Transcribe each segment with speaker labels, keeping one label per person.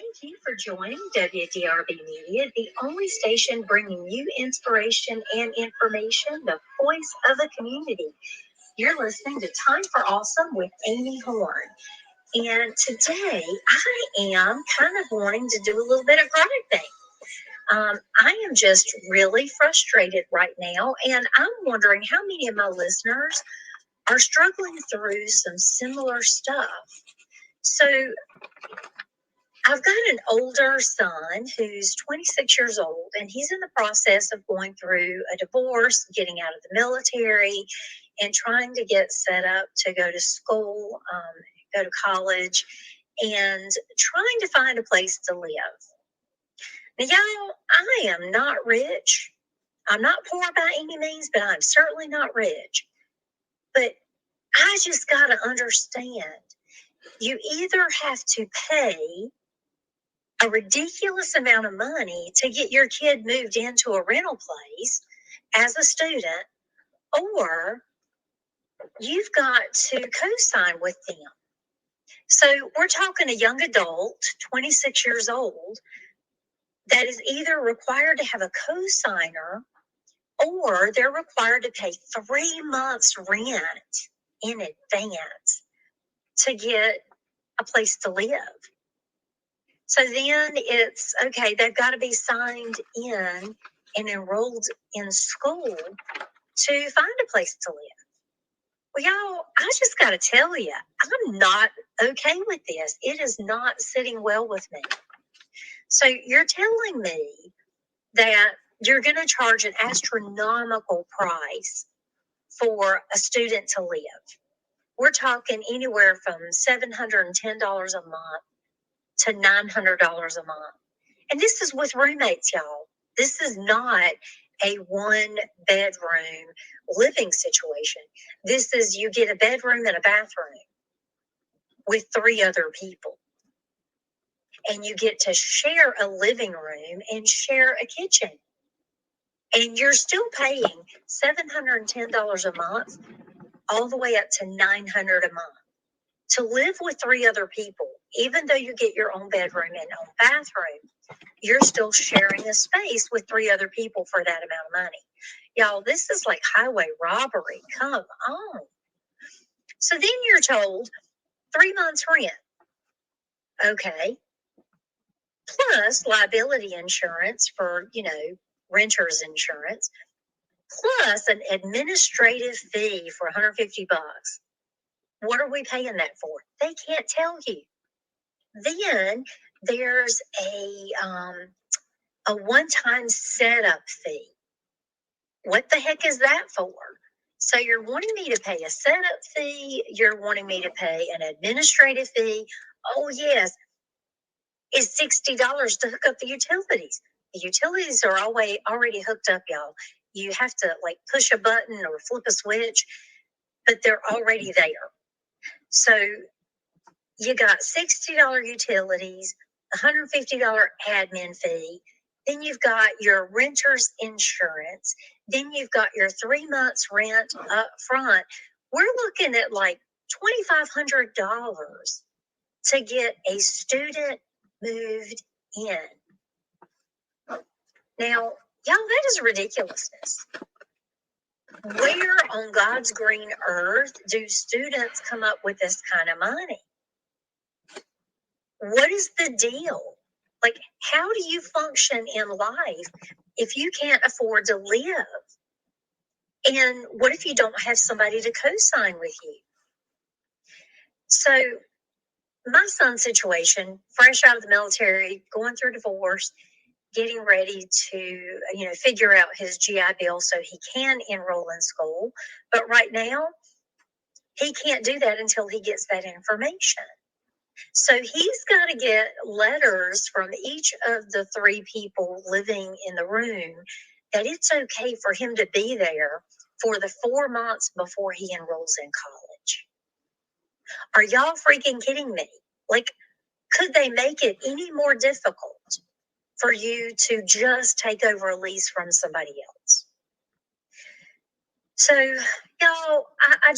Speaker 1: Thank you for joining WDRB Media, the only station bringing you inspiration and information, the voice of the community. You're listening to Time for Awesome with Amy Horn. And today I am kind of wanting to do a little bit of griping. I am just really frustrated right now, and I'm wondering how many of my listeners are struggling through some similar stuff. So I've got an older son who's 26 years old, and he's in the process of going through a divorce, getting out of the military, and trying to get set up to go to school, go to college, and trying to find a place to live. Now, y'all, I am not rich. I'm not poor by any means, but I'm certainly not rich. But I just got to understand, you either have to pay a ridiculous amount of money to get your kid moved into a rental place as a student, or you've got to co-sign with them. So we're talking a young adult, 26 years old, that is either required to have a co-signer or they're required to pay 3 months rent in advance to get a place to live. So then it's okay, they've got to be signed in and enrolled in school to find a place to live. Well, y'all, I just got to tell you, I'm not okay with this. It is not sitting well with me. So you're telling me that you're going to charge an astronomical price for a student to live. We're talking anywhere from $710 a month to $900 a month. And this is with roommates, y'all. This is not a one bedroom living situation. This is you get a bedroom and a bathroom with 3 other people. And you get to share a living room and share a kitchen. And you're still paying $710 a month all the way up to $900 a month to live with 3 other people. Even though you get your own bedroom and own bathroom, you're still sharing a space with 3 other people for that amount of money. Y'all, this is like highway robbery. Come on. So then you're told 3 months rent. Okay. Plus liability insurance for, renter's insurance. Plus an administrative fee for $150. What are we paying that for? They can't tell you. Then there's a one-time setup fee. What the heck is that for? So you're wanting me to pay a setup fee. You're wanting me to pay an administrative fee. Oh, yes. It's $60 to hook up the utilities. The utilities are already hooked up, y'all. You have to push a button or flip a switch, but they're already there. So you got $60 utilities, $150 admin fee. Then you've got your renter's insurance. Then you've got your 3 months rent up front. We're looking at $2,500 to get a student moved in. Now, y'all, that is ridiculousness. Where on God's green earth do students come up with this kind of money? What is the deal? How do you function in life if you can't afford to live? And what if you don't have somebody to co-sign with you? So my son's situation, fresh out of the military, going through divorce, getting ready to, figure out his GI Bill so he can enroll in school. But right now, he can't do that until he gets that information. So he's got to get letters from each of the 3 people living in the room that it's okay for him to be there for the 4 months before he enrolls in college. Are y'all freaking kidding me? Could they make it any more difficult for you to just take over a lease from somebody else? So, y'all, I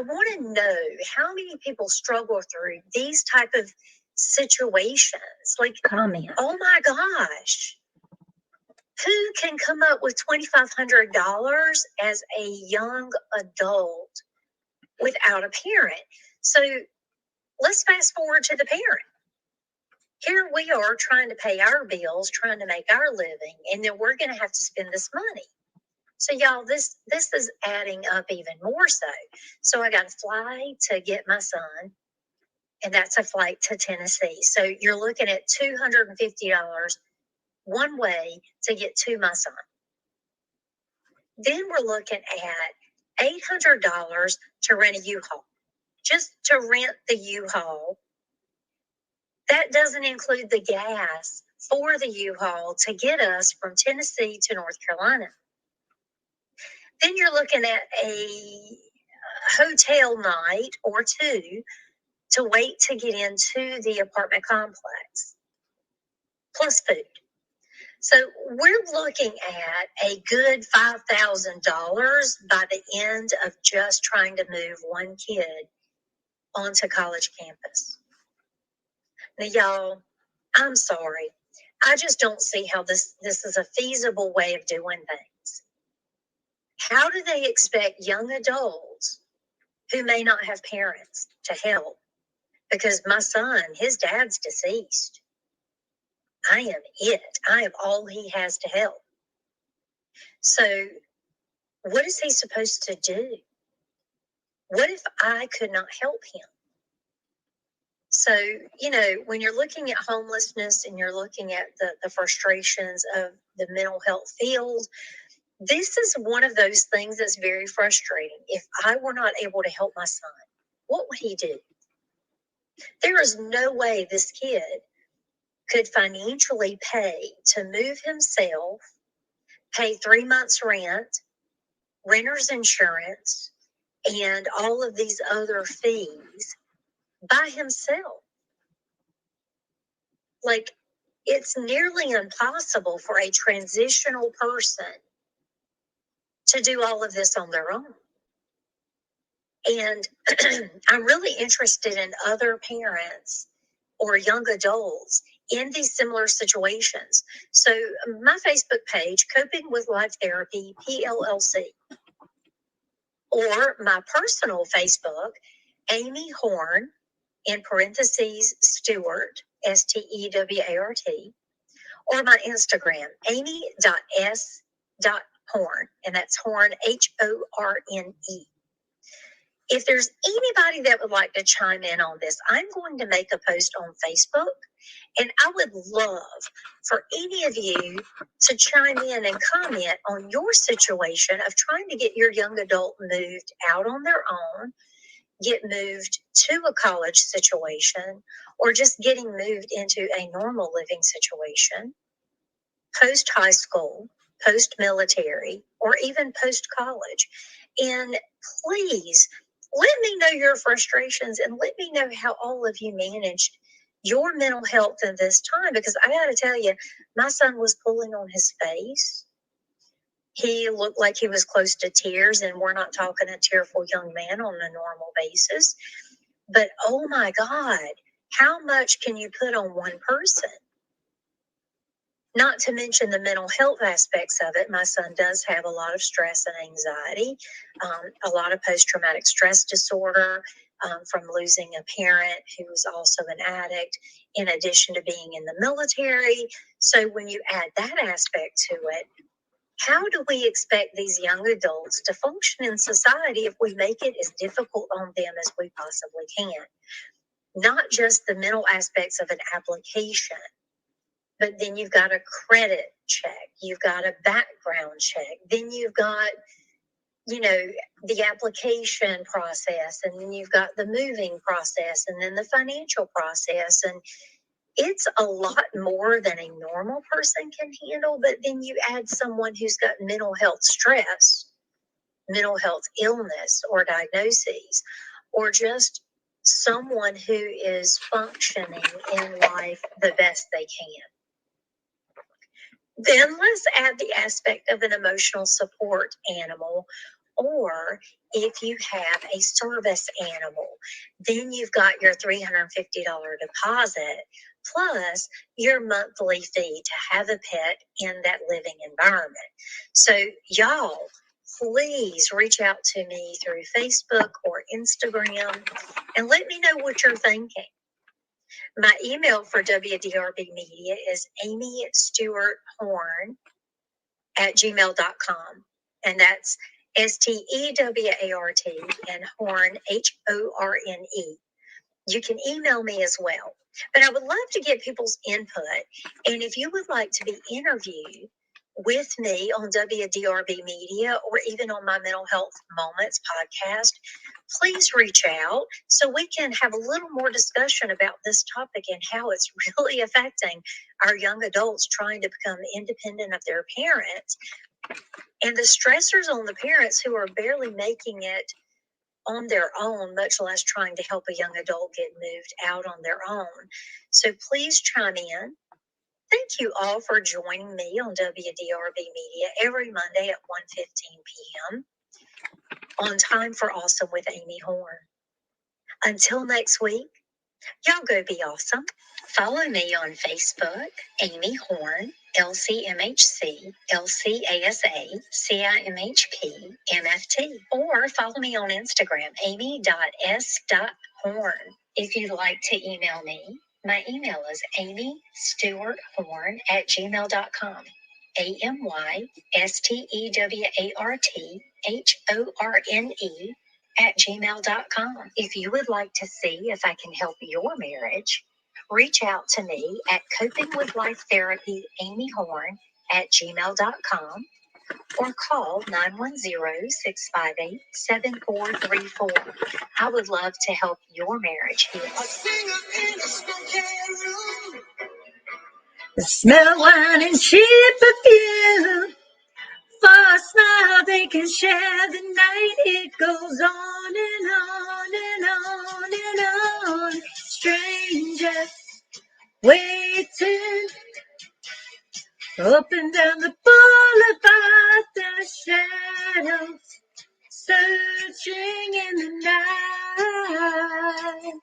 Speaker 1: want to know how many people struggle through these type of situations. Like,
Speaker 2: comment.
Speaker 1: oh my gosh, who can come up with $2,500 as a young adult without a parent? So let's fast forward to the parent. Here we are trying to pay our bills, trying to make our living, and then we're going to have to spend this money. So y'all, this is adding up even more so. So I got to fly to get my son, and that's a flight to Tennessee. So you're looking at $250 one way to get to my son. Then we're looking at $800 to rent a U-Haul. Just to rent the U-Haul. That doesn't include the gas for the U-Haul to get us from Tennessee to North Carolina. Then you're looking at a hotel night or two to wait to get into the apartment complex, plus food. So we're looking at a good $5,000 by the end of just trying to move one kid onto college campus. Now, y'all, I'm sorry. I just don't see how this is a feasible way of doing things. How do they expect young adults who may not have parents to help? Because my son, his dad's deceased. I am it. I am all he has to help. So what is he supposed to do? What if I could not help him? So, when you're looking at homelessness and you're looking at the frustrations of the mental health field, this is one of those things that's very frustrating. If I were not able to help my son, what would he do? There is no way this kid could financially pay to move himself, pay 3 months rent, renter's insurance, and all of these other fees by himself. Like, it's nearly impossible for a transitional person to do all of this on their own. And I'm really interested in other parents or young adults in these similar situations. So my Facebook page, Coping with Life Therapy, PLLC, or my personal Facebook, Amy Horn, in parentheses, Stewart, Stewart, or my Instagram, amy.s.horn, and that's Horn, Horne. If there's anybody that would like to chime in on this, I'm going to make a post on Facebook, and I would love for any of you to chime in and comment on your situation of trying to get your young adult moved out on their own, get moved to a college situation, or just getting moved into a normal living situation, post high school, post military, or even post college. And please let me know your frustrations and let me know how all of you managed your mental health in this time, because I got to tell you, my son was pulling on his face. He looked like he was close to tears, and we're not talking a tearful young man on a normal basis. But oh my God, how much can you put on one person? Not to mention the mental health aspects of it. My son does have a lot of stress and anxiety, a lot of post-traumatic stress disorder from losing a parent who was also an addict, in addition to being in the military. So when you add that aspect to it, how do we expect these young adults to function in society if we make it as difficult on them as we possibly can? Not just the mental aspects of an application, but then you've got a credit check, you've got a background check, then you've got, the application process, and then you've got the moving process, and then the financial process. And it's a lot more than a normal person can handle. But then you add someone who's got mental health stress, mental health illness or diagnoses, or just someone who is functioning in life the best they can. Then let's add the aspect of an emotional support animal, Or if you have a service animal, then you've got your $350 deposit plus your monthly fee to have a pet in that living environment. So, y'all, please reach out to me through Facebook or Instagram and let me know what you're thinking. My email for WDRB Media is amystewarthorn@gmail.com. And that's STEWART and Horn, HORNE. You can email me as well. But I would love to get people's input. And if you would like to be interviewed with me on WDRB Media or even on my Mental Health Moments podcast, please reach out so we can have a little more discussion about this topic and how it's really affecting our young adults trying to become independent of their parents and the stressors on the parents who are barely making it on their own, much less trying to help a young adult get moved out on their own. So please chime in. Thank you all for joining me on WDRB Media every Monday at 1:15 p.m. on Time for Awesome with Amy Horn. Until next week, y'all go be awesome. Follow me on Facebook, Amy Horn, LCMHC, LCASA, CIMHP, MFT, or follow me on Instagram, amy.s.horn. If you'd like to email me, my email is amystewarthorn@gmail.com. AMYSTEWARTHORNE@gmail.com. If you would like to see if I can help your marriage, reach out to me at Coping with Life Therapy Amy Horn @gmail.com or call 910-658-7434. I would love to help your marriage heal. A singer in a smoking room. Smell wine and cheap perfume. For a smile they can share the night. It goes on and on and on and on. Strangers waiting up and down the boulevard. The shadows searching in the night.